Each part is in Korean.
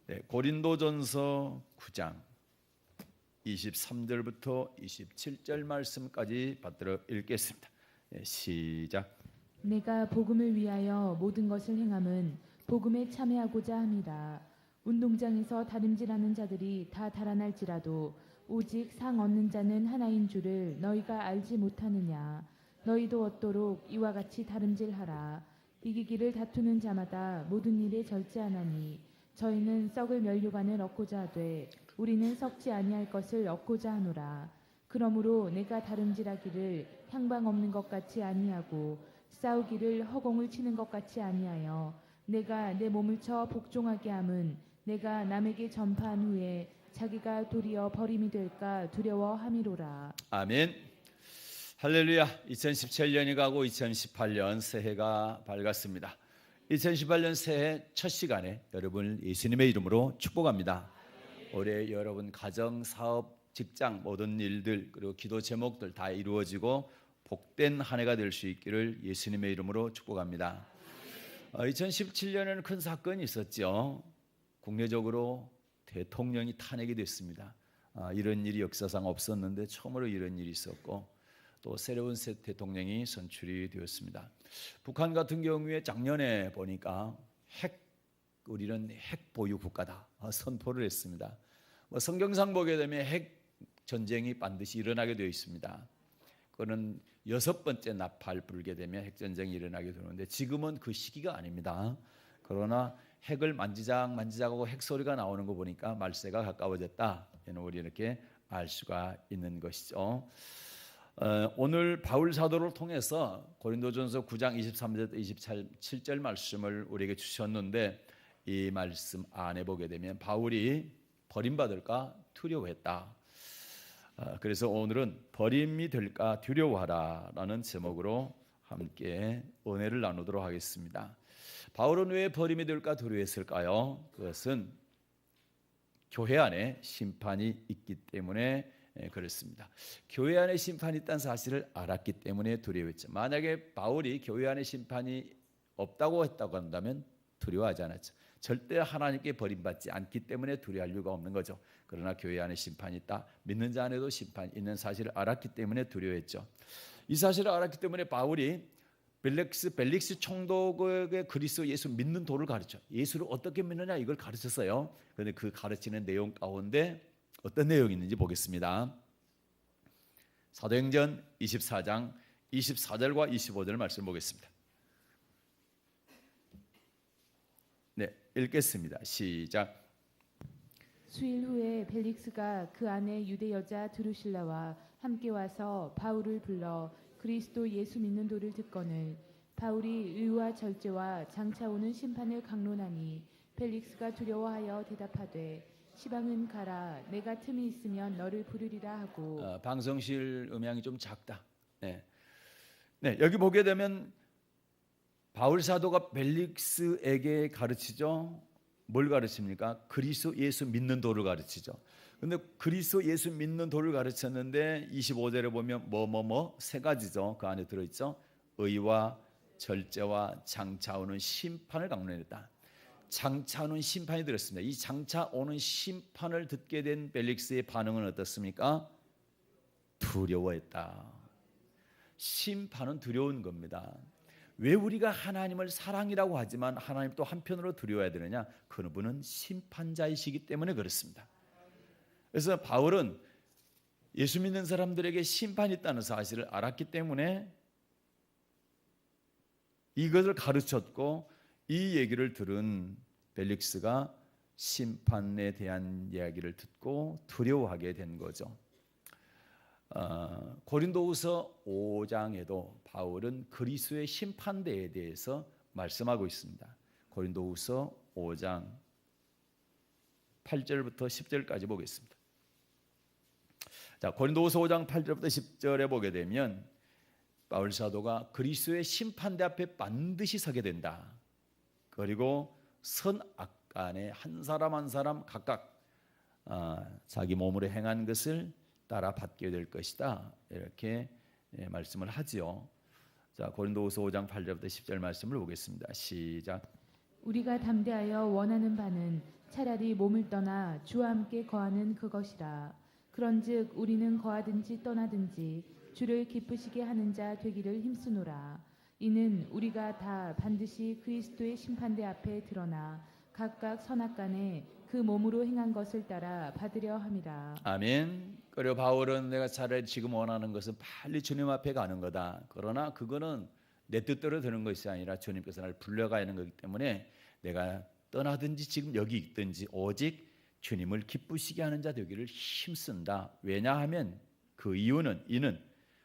네, 고린도전서 9장 23절부터 27절 말씀까지 받들어 읽겠습니다. 네, 시작. 내가 복음을 위하여 모든 것을 행함은 복음에 참여하고자 함이라. 운동장에서 다름질하는 자들이 다 달아날지라도 오직 상 얻는 자는 하나인 줄을 너희가 알지 못하느냐. 너희도 얻도록 이와 같이 다름질하라. 이기기를 다투는 자마다 모든 일에 절제하나니 저희는 썩을 면류관을 얻고자 하되 우리는 썩지 아니할 것을 얻고자 하노라. 그러므로 내가 다름질하기를 향방 없는 것 같이 아니하고 싸우기를 허공을 치는 것 같이 아니하여 내가 내 몸을 쳐 복종하게 함은 내가 남에게 전파한 후에 자기가 도리어 버림이 될까 두려워함이로라. 아멘. 할렐루야. 2017년이 가고 2018년 새해가 밝았습니다. 2018년 새해 첫 시간에 여러분을 예수님의 이름으로 축복합니다. 올해 여러분 가정, 사업, 직장 모든 일들 그리고 기도 제목들 다 이루어지고 복된 한 해가 될 수 있기를 예수님의 이름으로 축복합니다. 2017년에는 큰 사건이 있었죠. 국내적으로 대통령이 탄핵이 됐습니다. 이런 일이 역사상 없었는데 처음으로 이런 일이 있었고 또 새로운 대통령이 선출이 되었습니다. 북한 같은 경우에 작년에 보니까 우리는 핵 보유 국가다 선포를 했습니다. 성경상 보게 되면 핵 전쟁이 반드시 일어나게 되어 있습니다. 그거는 6번째 나팔 불게 되면 핵 전쟁이 일어나게 되는데 지금은 그 시기가 아닙니다. 그러나 핵을 만지작하고 핵 소리가 나오는 거 보니까 말세가 가까워졌다. 우리 이렇게 알 수가 있는 것이죠. 오늘 바울 사도를 통해서 고린도전서 9장 23절부터 27절 말씀을 우리에게 주셨는데 이 말씀 안에 보게 되면 바울이 버림받을까 두려워했다. 그래서 오늘은 버림이 될까 두려워하라 라는 제목으로 함께 은혜를 나누도록 하겠습니다. 바울은 왜 버림이 될까 두려워했을까요? 그것은 교회 안에 심판이 있기 때문에 그렇습니다. 교회 안에 심판이 있다는 사실을 알았기 때문에 두려워했죠. 만약에 바울이 교회 안에 심판이 없다고 했다고 한다면 두려워하지 않았죠. 절대 하나님께 버림받지 않기 때문에 두려워할 이유가 없는 거죠. 그러나 교회 안에 심판이 있다. 믿는 자 안에도 심판이 있는 사실을 알았기 때문에 두려워했죠. 이 사실을 알았기 때문에 바울이 벨릭스 총독에게 그리스도 예수 믿는 도를 가르쳐. 예수를 어떻게 믿느냐 이걸 가르쳤어요. 그런데 그 가르치는 내용 가운데 어떤 내용이 있는지 보겠습니다. 사도행전 24장 24절과 25절 말씀 보겠습니다. 네, 읽겠습니다. 시작. 수일 후에 벨릭스가 그 안에 유대 여자 드루실라와 함께 와서 바울을 불러 그리스도 예수 믿는 도를 듣거늘 바울이 의와 절제와 장차 오는 심판을 강론하니 벨릭스가 두려워하여 대답하되 시방은 가라 내가 틈이 있으면 너를 부르리라 하고 방송실 음향이 좀 작다. 네, 여기 보게 되면 바울 사도가 벨릭스에게 가르치죠. 뭘 가르칩니까? 그리스도 예수 믿는 도를 가르치죠. 근데 그리스도 예수 믿는 도를 가르쳤는데 25절에 보면 세 가지죠. 그 안에 들어있죠. 의와 절제와 장차 오는 심판을 강론했다. 장차 오는 심판이 들었습니다. 이 장차 오는 심판을 듣게 된 벨릭스의 반응은 어떻습니까? 두려워했다. 심판은 두려운 겁니다. 왜 우리가 하나님을 사랑이라고 하지만 하나님 또 한편으로 두려워해야 되느냐? 그분은 심판자이시기 때문에 그렇습니다. 그래서 바울은 예수 믿는 사람들에게 심판이 있다는 사실을 알았기 때문에 이것을 가르쳤고 이 얘기를 들은 벨릭스가 심판에 대한 이야기를 듣고 두려워하게 된 거죠. 고린도후서 5장에도 바울은 그리스도의 심판대에 대해서 말씀하고 있습니다. 고린도후서 5장 8절부터 10절까지 보겠습니다. 자, 고린도후서 5장 8절부터 10절에 보게 되면 바울 사도가 그리스도의 심판대 앞에 반드시 서게 된다. 그리고 선악 간에 한 사람 한 사람 각각 자기 몸으로 행한 것을 따라 받게 될 것이다. 이렇게 말씀을 하지요. 자, 고린도후서 5장 8절부터 10절 말씀을 보겠습니다. 시작. 우리가 담대하여 원하는 바는 차라리 몸을 떠나 주와 함께 거하는 그것이라. 그런즉 우리는 거하든지 떠나든지 주를 기쁘시게 하는 자 되기를 힘쓰노라. 이는 우리가 다 반드시 그리스도의 심판대 앞에 드러나 각각 선악간에 그 몸으로 행한 것을 따라 받으려 함이라. 아멘. 그리고 바울은 내가 차라리 지금 원하는 것은 빨리 주님 앞에 가는 거다. 그러나 그거는 내 뜻대로 되는 것이 아니라 주님께서 나를 불러가야 하는 거기 때문에 내가 떠나든지 지금 여기 있든지 오직 주님을 기쁘시게 하는 자 되기를 힘쓴다. 왜냐하면 그 이는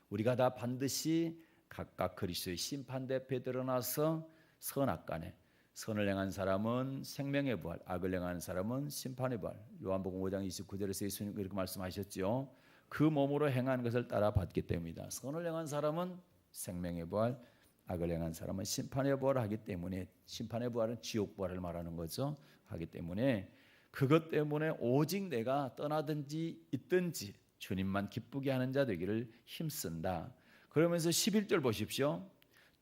우리가 다 반드시 각각 그리스도의 심판대 앞에 드러나서 선악간에 선을 행한 사람은 생명의 부활, 악을 행한 사람은 심판의 부활. 요한복음 5장 29절에서 예수님 이렇게 말씀하셨죠. 그 몸으로 행한 것을 따라 받기 때문이다. 선을 행한 사람은 생명의 부활, 악을 행한 사람은 심판의 부활을 하기 때문에, 심판의 부활은 지옥 부활을 말하는 거죠. 하기 때문에 그것 때문에 오직 내가 떠나든지 있든지 주님만 기쁘게 하는 자 되기를 힘쓴다. 그러면서 11절 보십시오.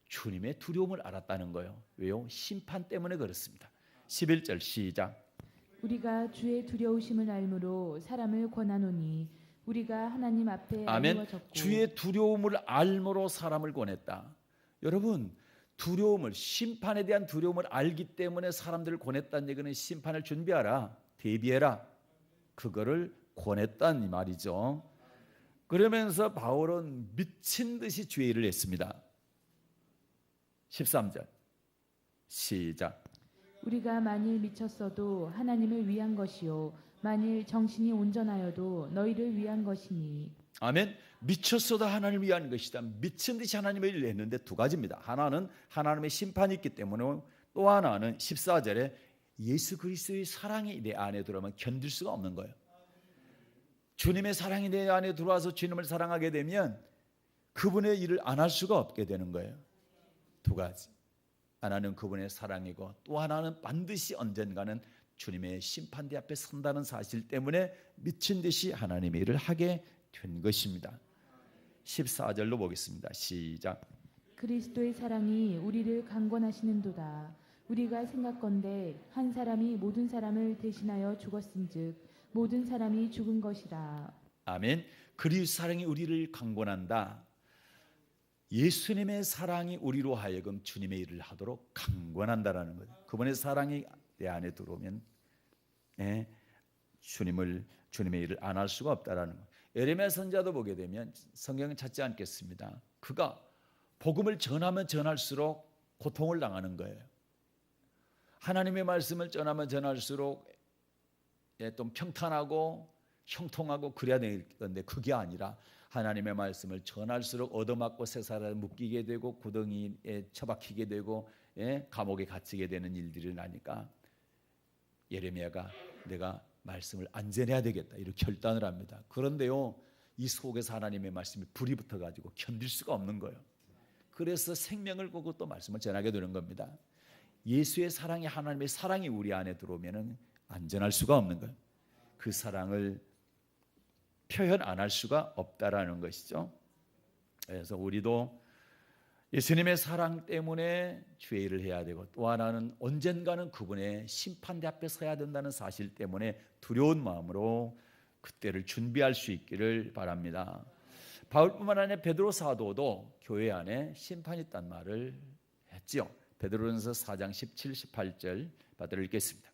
주님의 두려움을 알았다는 거예요. 왜요? 심판 때문에 그렇습니다. 11절 시작. 우리가 주의 두려우심을 알므로 사람을 권하노니 우리가 하나님 앞에 아멘. 알리워졌고. 주의 두려움을 알므로 사람을 권했다. 여러분, 두려움을, 심판에 대한 두려움을 알기 때문에 사람들을 권했다는 얘기는 심판을 준비하라, 대비해라, 그거를 권했다는 이 말이죠. 그러면서 바울은 미친 듯이 죄를 했습니다. 13절 시작. 우리가 만일 미쳤어도 하나님을 위한 것이요 만일 정신이 온전하여도 너희를 위한 것이니. 아멘. 미쳤어도 하나님을 위한 것이다. 미친 듯이 하나님의 일을 했는데 두 가지입니다. 하나는 하나님의 심판이 있기 때문에, 또 하나는 14절에 예수 그리스도의 사랑이 내 안에 들어오면 견딜 수가 없는 거예요. 주님의 사랑이 내 안에 들어와서 주님을 사랑하게 되면 그분의 일을 안 할 수가 없게 되는 거예요. 두 가지. 하나는 그분의 사랑이고 또 하나는 반드시 언젠가는 주님의 심판대 앞에 선다는 사실 때문에 미친 듯이 하나님의 일을 하게 된 것입니다. 14절로 보겠습니다. 시작. 그리스도의 사랑이 우리를 강권하시는도다. 우리가 생각건대 한 사람이 모든 사람을 대신하여 죽었은즉 모든 사람이 죽은 것이라. 아멘. 그리스도의 사랑이 우리를 강권한다. 예수님의 사랑이 우리로 하여금 주님의 일을 하도록 강권한다라는 거예요. 그분의 사랑이 내 안에 들어오면 주님의 일을 안 할 수가 없다라는 거예요. 에레미야 선지자도 보게 되면 성경은 찾지 않겠습니다. 그가 복음을 전하면 전할수록 고통을 당하는 거예요. 하나님의 말씀을 전하면 전할수록 좀 평탄하고 형통하고 그래야 되는데 그게 아니라 하나님의 말씀을 전할수록 얻어맞고 쇠사슬에 묶이게 되고 구덩이에 처박히게 되고 감옥에 갇히게 되는 일들이 나니까 예레미야가 내가 말씀을 안전해야 되겠다 이렇게 결단을 합니다. 그런데요, 이 속에서 하나님의 말씀이 불이 붙어가지고 견딜 수가 없는 거예요. 그래서 생명을 걸고 또 말씀을 전하게 되는 겁니다. 예수의 사랑이, 하나님의 사랑이 우리 안에 들어오면 안전할 수가 없는 거예요. 그 사랑을 표현 안 할 수가 없다라는 것이죠. 그래서 우리도 예수님의 사랑 때문에 죄를 해야 되고 또 하나는 언젠가는 그분의 심판대 앞에 서야 된다는 사실 때문에 두려운 마음으로 그때를 준비할 수 있기를 바랍니다. 바울뿐만 아니라 베드로 사도도 교회 안에 심판이 있다는 말을 했지요. 베드로전서 4장 17, 18절 받들어 읽겠습니다.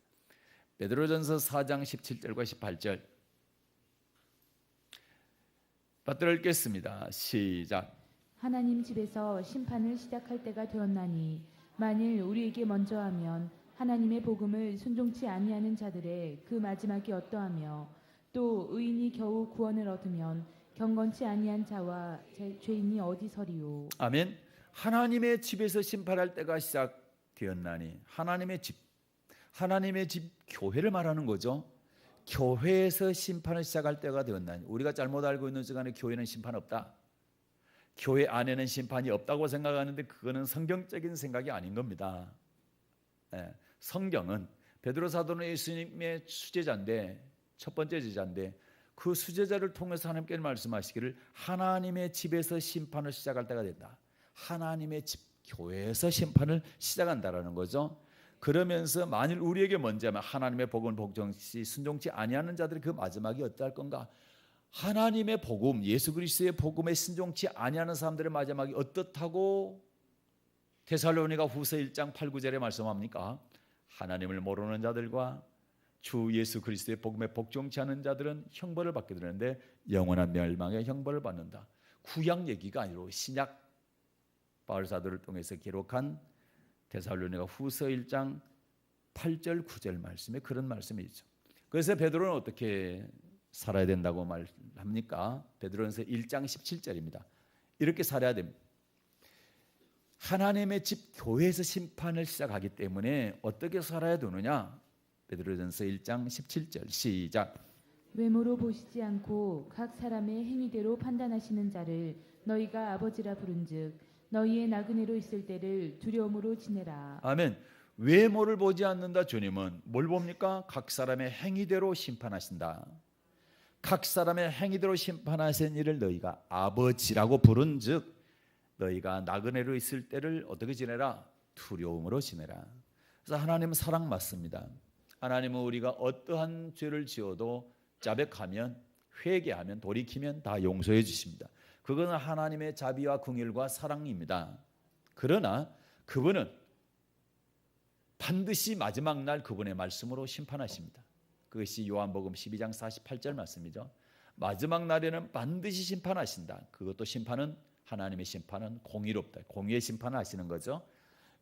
베드로전서 4장 17절과 18절 받들어 읽겠습니다. 시작. 하나님 집에서 심판을 시작할 때가 되었나니 만일 우리에게 먼저 하면 하나님의 복음을 순종치 아니하는 자들의 그 마지막이 어떠하며 또 의인이 겨우 구원을 얻으면 경건치 아니한 자와 죄인이 어디 서리요. 아멘. 하나님의 집에서 심판할 때가 시작되었나니 하나님의 집 교회를 말하는 거죠. 교회에서 심판을 시작할 때가 되었나니 우리가 잘못 알고 있는 시간에 교회는 심판 없다. 교회 안에는 심판이 없다고 생각하는데 그거는 성경적인 생각이 아닌 겁니다. 성경은 베드로 사도는 예수님의 수제자인데 첫 번째 제자인데 그 수제자를 통해서 하나님께 말씀하시기를 하나님의 집에서 심판을 시작할 때가 됐다. 하나님의 집 교회에서 심판을 시작한다라는 거죠. 그러면서 만일 우리에게 먼저면 하나님의 복음을 복종시 순종치 아니하는 자들이 그 마지막이 어떠할 건가? 하나님의 복음, 예수 그리스도의 복음에 순종치 아니하는 사람들의 마지막이 어떻다고 데살로니가 후서 1장 8, 9절에 말씀합니까? 하나님을 모르는 자들과 주 예수 그리스도의 복음에 복종치 않은 자들은 형벌을 받게 되는데 영원한 멸망의 형벌을 받는다. 구약 얘기가 아니고 신약 바울 사도를 통해서 기록한 데살로니가 후서 1장 8절 9절 말씀에 그런 말씀이 있죠. 그래서 베드로는 어떻게 살아야 된다고 말합니까? 베드로전서 1장 17절입니다. 이렇게 살아야 됩니다. 하나님의 집 교회에서 심판을 시작하기 때문에 어떻게 살아야 되느냐? 베드로전서 1장 17절 시작. 외모로 보시지 않고 각 사람의 행위대로 판단하시는 자를 너희가 아버지라 부른즉 너희의 나그네로 있을 때를 두려움으로 지내라. 아멘. 외모를 보지 않는다. 주님은 뭘 봅니까? 각 사람의 행위대로 심판하신다. 각 사람의 행위대로 심판하신 이를 너희가 아버지라고 부른즉 너희가 나그네로 있을 때를 어떻게 지내라? 두려움으로 지내라. 그래서 하나님은 사랑 맞습니다. 하나님은 우리가 어떠한 죄를 지어도 자백하면 회개하면 돌이키면 다 용서해 주십니다. 그것은 하나님의 자비와 긍휼과 사랑입니다. 그러나 그분은 반드시 마지막 날 그분의 말씀으로 심판하십니다. 그것이 요한복음 12장 48절 말씀이죠. 마지막 날에는 반드시 심판하신다. 그것도 심판은 하나님의 심판은 공의롭다. 공의의 심판을 하시는 거죠.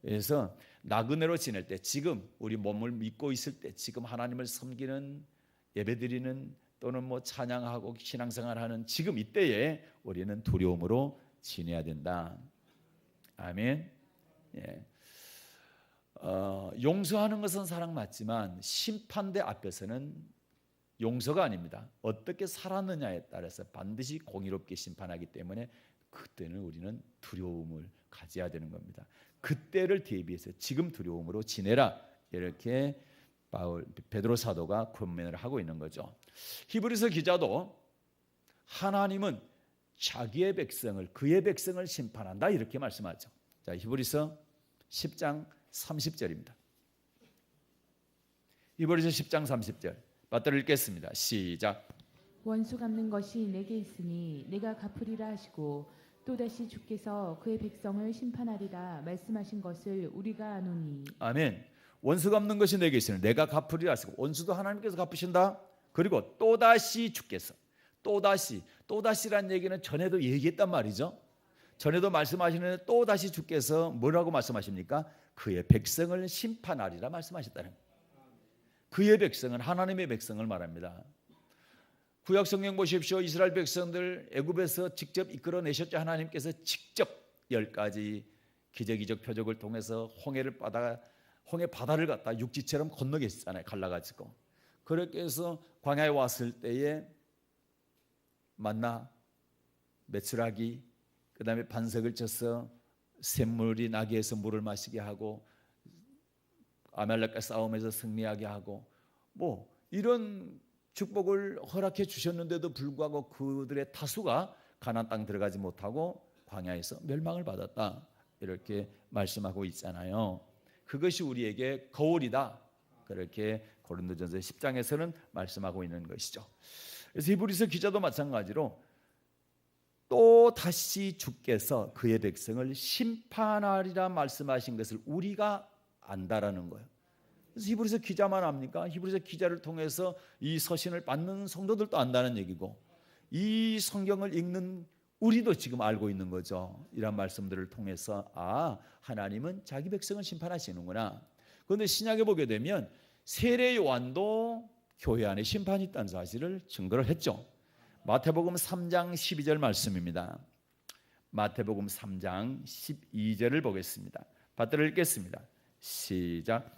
그래서 나그네로 지낼 때 지금 우리 몸을 믿고 있을 때 지금 하나님을 섬기는 예배드리는 또는 뭐 찬양하고 신앙생활하는 지금 이때에 우리는 두려움으로 지내야 된다. 아멘. 예. 용서하는 것은 사랑 맞지만 심판대 앞에서는 용서가 아닙니다. 어떻게 살았느냐에 따라서 반드시 공의롭게 심판하기 때문에 그때는 우리는 두려움을 가져야 되는 겁니다. 그때를 대비해서 지금 두려움으로 지내라. 이렇게 베드로 사도가 권면을 하고 있는 거죠. 히브리서 기자도 하나님은 자기의 백성을 그의 백성을 심판한다 이렇게 말씀하죠. 자, 히브리서 10장 30절입니다. 히브리서 10장 30절 받들어 읽겠습니다. 시작. 원수 갚는 것이 내게 있으니 내가 갚으리라 하시고 또다시 주께서 그의 백성을 심판하리라 말씀하신 것을 우리가 아노니. 아멘. 원수 갚는 것이 내게 있으니 내가 갚으리라 하시고 원수도 하나님께서 갚으신다. 그리고 또다시 주께서 또다시란 얘기는 전에도 얘기했단 말이죠. 전에도 말씀하시는데 또다시 주께서 뭐라고 말씀하십니까? 그의 백성을 심판하리라 말씀하셨다는 거예요. 그의 백성은 하나님의 백성을 말합니다. 구약 성경 보십시오. 이스라엘 백성들 애굽에서 직접 이끌어내셨죠. 하나님께서 직접 10가지 기적이적 표적을 통해서 홍해 바다를 갖다 육지처럼 건너게 했잖아요. 갈라가지고. 그렇게 해서 광야에 왔을 때에 만나 메추라기 그다음에 반석을 쳐서 샘물이 나게 해서 물을 마시게 하고 아말렉과 싸움에서 승리하게 하고 뭐 이런 축복을 허락해 주셨는데도 불구하고 그들의 다수가 가나안 땅 들어가지 못하고 광야에서 멸망을 받았다. 이렇게 말씀하고 있잖아요. 그것이 우리에게 거울이다. 그렇게 고린도전서 10장에서는 말씀하고 있는 것이죠. 그래서 히브리서 기자도 마찬가지로 또 다시 주께서 그의 백성을 심판하리라 말씀하신 것을 우리가 안다라는 거예요. 그래서 히브리서 기자만 압니까? 히브리서 기자를 통해서 이 서신을 받는 성도들도 안다는 얘기고 이 성경을 읽는 우리도 지금 알고 있는 거죠. 이런 말씀들을 통해서 하나님은 자기 백성을 심판하시는구나. 그런데 신약에 보게 되면 세례 요한도 교회 안에 심판이 있다는 사실을 증거를 했죠. 마태복음 3장 12절 말씀입니다. 마태복음 3장 12절을 보겠습니다. 받들어 읽겠습니다. 시작.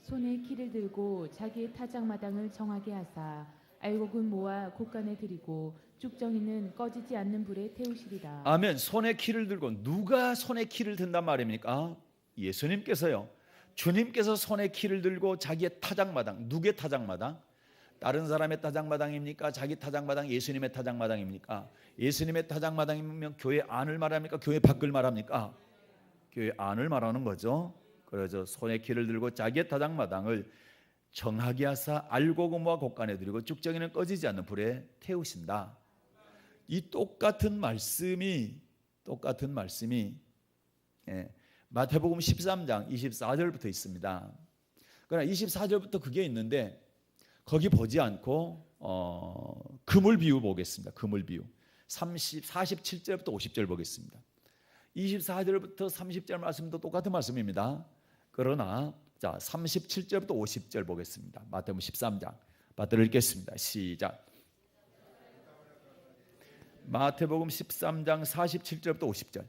손에 키를 들고 자기의 타작마당을 정하게 하사 알곡은 모아 곳간에 들이고 쭉정이는 꺼지지 않는 불에 태우시리라. 아멘. 손에 키를 들고 누가 손에 키를 든단 말입니까? 예수님께서요. 주님께서 손에 키를 들고 자기의 타작마당, 누구의 타작마당? 다른 사람의 타작마당입니까? 자기 타작마당, 예수님의 타작마당입니까? 예수님의 타작마당이면 교회 안을 말합니까? 교회 밖을 말합니까? 교회 안을 말하는 거죠. 그래서 손에 키를 들고 자기의 타작마당을 정하게 하사 알고 고모와 곡간에 들이고 쭉정이는 꺼지지 않는 불에 태우신다. 이 똑같은 말씀이 마태복음 13장 24절부터 있습니다. 그러나 24절부터 그게 있는데 거기 보지 않고 그물 비유 보겠습니다. 그물 비유 47절부터 50절 보겠습니다. 24절부터 30절 말씀도 똑같은 말씀입니다. 그러나 자 37절부터 50절 보겠습니다. 마태복음 13장 받들어 읽겠습니다. 시작. 마태복음 13장 47절부터 50절.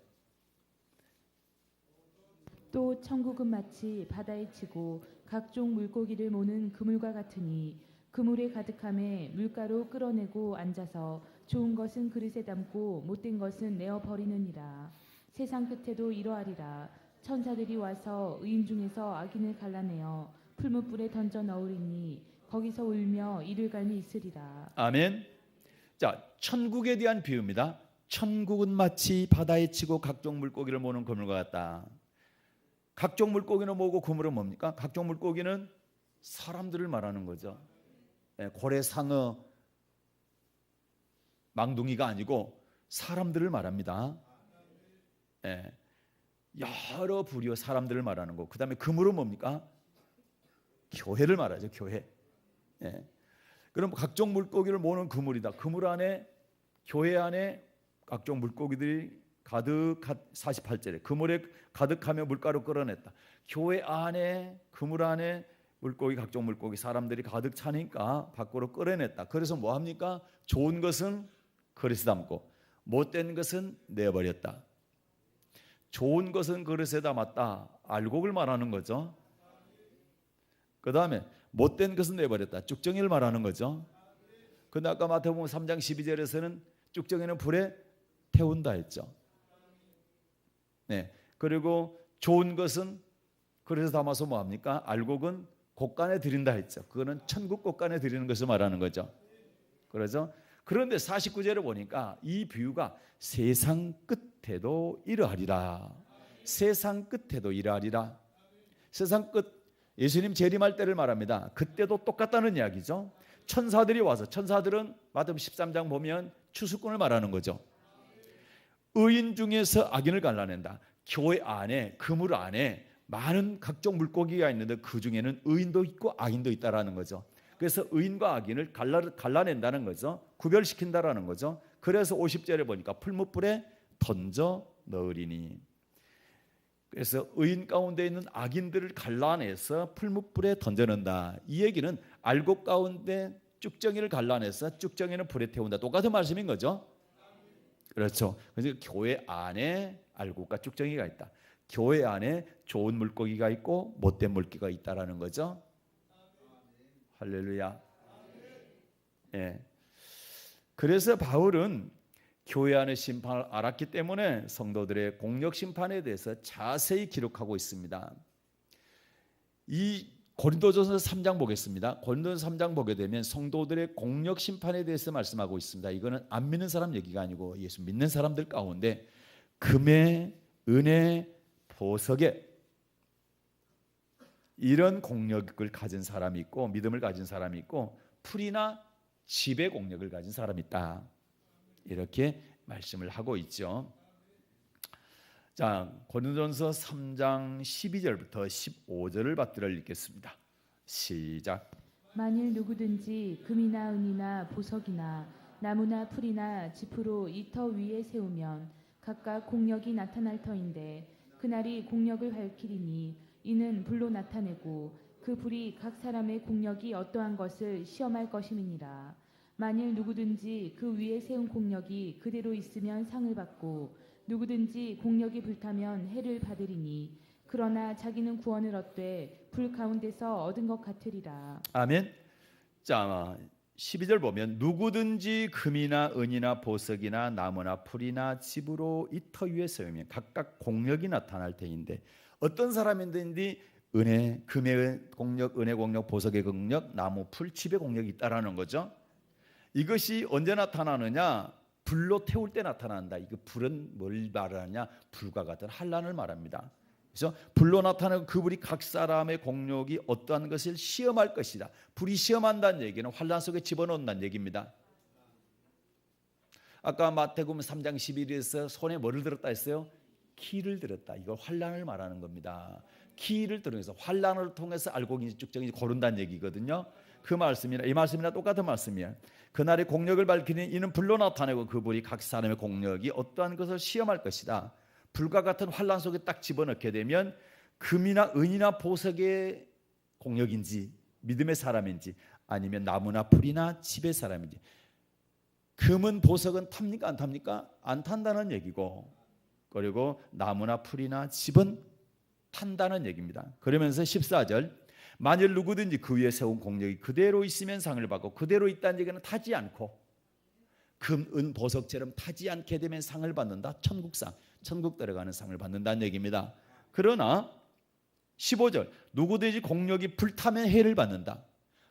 또 천국은 마치 바다에 치고 각종 물고기를 모는 그물과 같으니 그물에 가득함에 물가로 끌어내고 앉아서 좋은 것은 그릇에 담고 못된 것은 내어 버리느니라. 세상 끝에도 이러하리라. 천사들이 와서 의인 중에서 악인을 갈라내어 풀무불에 던져 넣으리니 거기서 울며 이를 갈미 있으리라. 아멘. 자, 천국에 대한 비유입니다. 천국은 마치 바다에 치고 각종 물고기를 모는 그물과 같다. 각종 물고기는 뭐고 그물은 뭡니까? 각종 물고기는 사람들을 말하는 거죠. 고래, 상어, 망둥이가 아니고 사람들을 말합니다. 여러 부류 사람들을 말하는 거. 그 다음에 그물은 뭡니까? 교회를 말하죠. 교회. 그럼 각종 물고기를 모는 그물이다. 그물 안에 교회 안에 각종 물고기들이 가득 48절에 그물에 가득하며 물가로 끌어냈다. 교회 안에 그물 안에 물고기 각종 물고기 사람들이 가득 차니까 밖으로 끌어냈다. 그래서 뭐 합니까? 좋은 것은 그릇에 담고 못된 것은 내버렸다. 좋은 것은 그릇에 담았다. 알곡을 말하는 거죠. 그 다음에 못된 것은 내버렸다. 쭉정이를 말하는 거죠. 근데 아까 마태복음 3장 12절에서는 쭉정이는 불에 태운다 했죠. 그리고 좋은 것은 그래서 담아서 뭐합니까? 알곡은 곡간에 드린다 했죠. 그거는 천국 곡간에 드리는 것을 말하는 거죠. 그렇죠? 그런데 49절에 보니까 이 비유가 세상 끝에도 이러하리라. 세상 끝에도 이러하리라. 세상 끝, 예수님 재림할 때를 말합니다. 그때도 똑같다는 이야기죠. 천사들이 와서, 천사들은 마태복음 13장 보면 추수꾼을 말하는 거죠. 의인 중에서 악인을 갈라낸다. 교회 안에, 그물 안에 많은 각종 물고기가 있는데 그 중에는 의인도 있고 악인도 있다라는 거죠. 그래서 의인과 악인을 갈라낸다는 거죠. 구별시킨다라는 거죠. 그래서 50절에 보니까 풀무불에 던져 넣으리니. 그래서 의인 가운데 있는 악인들을 갈라내서 풀무불에 던져 넣는다. 이 얘기는 알곡 가운데 쭉정이를 갈라내서 쭉정이는 불에 태운다. 똑같은 말씀인 거죠. 그렇죠. 그래서 교회 안에 알곡과 쭉정이가 있다. 교회 안에 좋은 물고기가 있고 못된 물고기가 있다라는 거죠. 할렐루야. 그래서 바울은 교회 안의 심판을 알았기 때문에 성도들의 공력 심판에 대해서 자세히 기록하고 있습니다. 이 고린도전서 3장 보겠습니다. 고린도전서 3장 보게 되면 성도들의 공력 심판에 대해서 말씀하고 있습니다. 이거는 안 믿는 사람 얘기가 아니고 예수 믿는 사람들 가운데 금의, 은혜, 보석에 이런 공력을 가진 사람이 있고 믿음을 가진 사람이 있고 풀이나 집의 공력을 가진 사람이 있다. 이렇게 말씀을 하고 있죠. 자, 고린도전서 3장 12절부터 15절을 받들어 읽겠습니다. 시작. 만일 누구든지 금이나 은이나 보석이나 나무나 풀이나 지푸로 이 터 위에 세우면 각각 공력이 나타날 터인데 그날이 공력을 밝히리니 이는 불로 나타내고 그 불이 각 사람의 공력이 어떠한 것을 시험할 것임이니라. 만일 누구든지 그 위에 세운 공력이 그대로 있으면 상을 받고 누구든지 공력이 불타면 해를 받으리니 그러나 자기는 구원을 얻되 불 가운데서 얻은 것 같으리라. 아멘. 자, 12절 보면 누구든지 금이나 은이나 보석이나 나무나 풀이나 집으로 이 터 위에 세우면 각각 공력이 나타날 테인데 어떤 사람인지 은혜, 금의 공력, 은혜 공력, 보석의 공력, 나무, 풀, 집의 공력이 있다라는 거죠. 이것이 언제 나타나느냐? 불로 태울 때 나타난다. 이거 불은 뭘 말하느냐? 불과 같은 환난을 말합니다. 그래서 불로 나타나고 그 불이 각 사람의 공력이 어떠한 것을 시험할 것이다. 불이 시험한다는 얘기는 환난 속에 집어넣는다는 얘기입니다. 아까 마태복음 3장 11절에서 손에 뭐를 들었다 했어요? 키를 들었다. 이걸 환난을 말하는 겁니다. 키를 들어서 환난을 통해서 알곡인지 쭉정인지 고른다는 얘기거든요. 그 말씀이나 이 말씀이나 똑같은 말씀이에요. 그날의 공력을 밝히는 이는 불로 나타내고 그 불이 각 사람의 공력이 어떠한 것을 시험할 것이다. 불과 같은 환난 속에 딱 집어넣게 되면 금이나 은이나 보석의 공력인지 믿음의 사람인지 아니면 나무나 풀이나 집의 사람인지. 금은 보석은 탑니까 안 탑니까? 안 탄다는 얘기고, 그리고 나무나 풀이나 집은 탄다는 얘기입니다. 그러면서 14절 만일 누구든지 그 위에 세운 공력이 그대로 있으면 상을 받고, 그대로 있다는 얘기는 타지 않고 금, 은, 보석처럼 타지 않게 되면 상을 받는다. 천국상, 천국 들어가는 상을 받는다는 얘기입니다. 그러나 15절 누구든지 공력이 불타면 해를 받는다.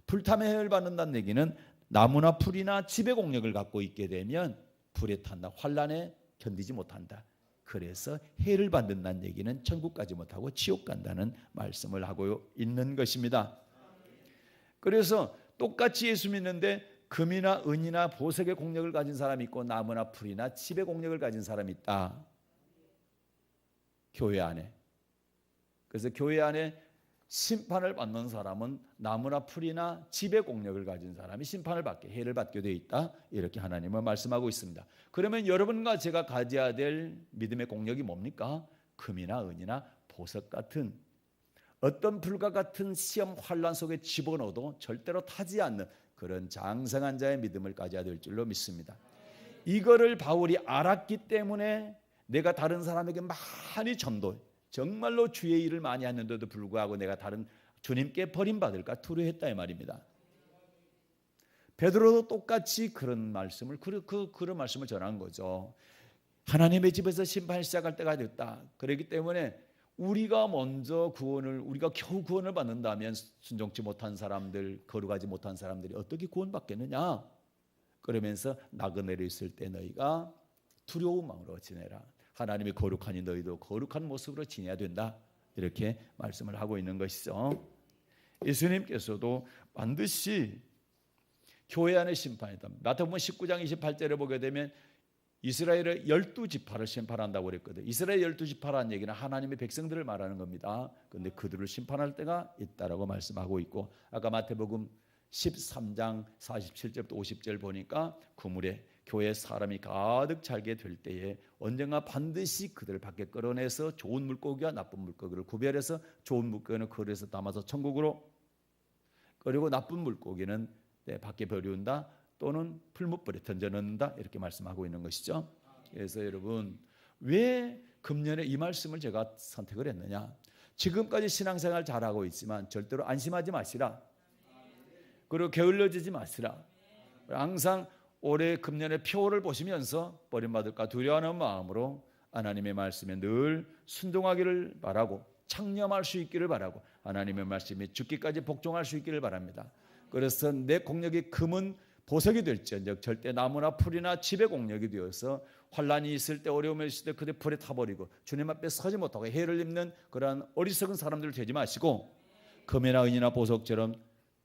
불타면 해를 받는다는 얘기는 나무나 풀이나 집의 공력을 갖고 있게 되면 불에 탄다. 환난에 견디지 못한다. 그래서 해를 받는다는 얘기는 천국 가지 못하고 지옥 간다는 말씀을 하고 있는 것입니다. 그래서 똑같이 예수 믿는데 금이나 은이나 보석의 공력을 가진 사람이 있고 나무나 풀이나 집의 공력을 가진 사람이 있다. 교회 안에. 그래서 교회 안에 심판을 받는 사람은 나무나 풀이나 집의 공력을 가진 사람이 심판을 받게, 해를 받게 되어 있다. 이렇게 하나님은 말씀하고 있습니다. 그러면 여러분과 제가 가져야 될 믿음의 공력이 뭡니까? 금이나 은이나 보석 같은 어떤 불과 같은 시험 환난 속에 집어넣어도 절대로 타지 않는 그런 장성한 자의 믿음을 가져야 될 줄로 믿습니다. 이거를 바울이 알았기 때문에 내가 다른 사람에게 많이 전도, 정말로 주의 일을 많이 하는데도 불구하고 내가 다른 주님께 버림받을까 두려워했다 이 말입니다. 베드로도 똑같이 그런 말씀을 그런 말씀을 전한 거죠. 하나님의 집에서 심판을 시작할 때가 됐다. 그렇기 때문에 우리가 겨우 구원을 받는다면 순종치 못한 사람들, 거룩하지 못한 사람들이 어떻게 구원받겠느냐? 그러면서 나그네로 있을 때 너희가 두려운 마음으로 지내라. 하나님이 거룩하니 너희도 거룩한 모습으로 지내야 된다. 이렇게 말씀을 하고 있는 것이죠. 예수님께서도 반드시 교회 안의 심판이다. 마태복음 19장 28절에 보게 되면 이스라엘의 12지파를 심판한다고 그랬거든요. 이스라엘 12지파라는 얘기는 하나님의 백성들을 말하는 겁니다. 그런데 그들을 심판할 때가 있다라고 말씀하고 있고, 아까 마태복음 13장 47절부터 50절 보니까 그물에 교회 사람이 가득 차게 될 때에 언젠가 반드시 그들을 밖에 끌어내서 좋은 물고기와 나쁜 물고기를 구별해서 좋은 물고기는 거리에서 담아서 천국으로, 그리고 나쁜 물고기는 밖에 버려온다 또는 풀무불에 던져넣는다 이렇게 말씀하고 있는 것이죠. 그래서 여러분, 왜 금년에 이 말씀을 제가 선택을 했느냐? 지금까지 신앙생활 잘하고 있지만 절대로 안심하지 마시라. 그리고 게을러지지 마시라. 항상 올해 금년의 표를 보시면서 버림받을까 두려워하는 마음으로 하나님의 말씀에 늘 순종하기를 바라고 창념할 수 있기를 바라고 하나님의 말씀에 죽기까지 복종할 수 있기를 바랍니다. 그래서 내 공력이 금은 보석이 될지언정 절대 나무나 풀이나 집의 공력이 되어서 환난이 있을 때, 어려움이 있을 때 그대 불에 타버리고 주님 앞에 서지 못하고 해를 입는 그러한 어리석은 사람들 되지 마시고 금이나 은이나 보석처럼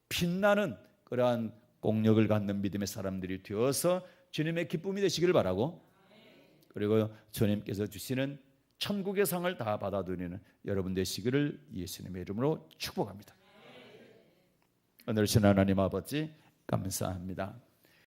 빛나는 그러한 공력을 갖는 믿음의 사람들이 되어서 주님의 기쁨이 되시기를 바라고, 그리고 주님께서 주시는 천국의 상을 다 받아들이는 여러분 되시기를 예수님의 이름으로 축복합니다. 오늘 신 하나님 아버지 감사합니다.